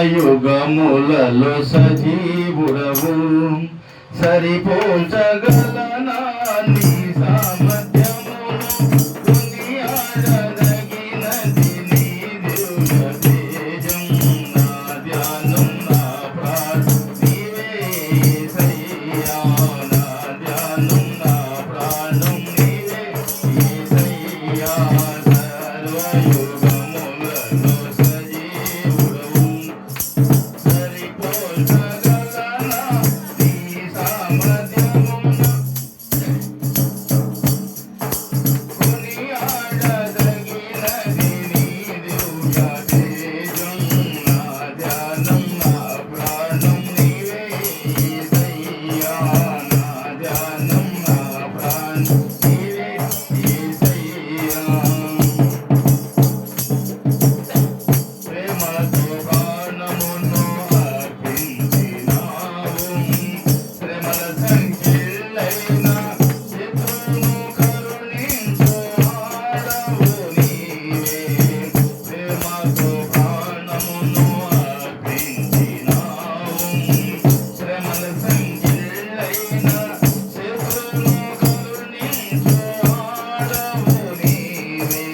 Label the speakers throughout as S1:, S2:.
S1: సర్వయుగములలో సజీవుడవు సరిపోల్చగలనా నీ సామర్థ్యమును కొనియాడదగినది నీ దివ్య తేజం నా ధ్యానం నా ప్రాణం నీవే యేసయ్యా నా ధ్యానం నా ప్రాణం నీవే యేసయ్యా సర్వయుగములలో సజీవుడవు సరిపోల్చగలనా నీ సామర్థ్యమును కొనియాడదగినది నీ దివ్య తేజం నా ధ్యానం నా ప్రాణం నీవే యేసయ్యా నా ధ్యానం నా ప్రాణం నీవే యేసయ్యా ప్రేమతో ప్రాణమును అర్పించినావు శ్రమల సంఖ్యలైన శత్రువును కరుణించు ఆడవు నీవే ప్రేమతో ప్రాణమును అర్పించినావు శ్రమల సంఖ్యలైన శత్రువును కరుణించు ఆడవు నీవే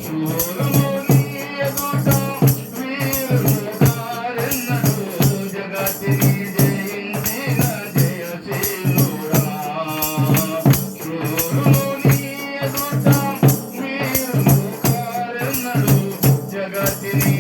S1: శూరులు నీ ఎదుట వీరుగారెన్నడు జగతిని జయించిన జయశీలుడా శూరులు నీ ఎదుట వీరుగారెన్నడు జగతిని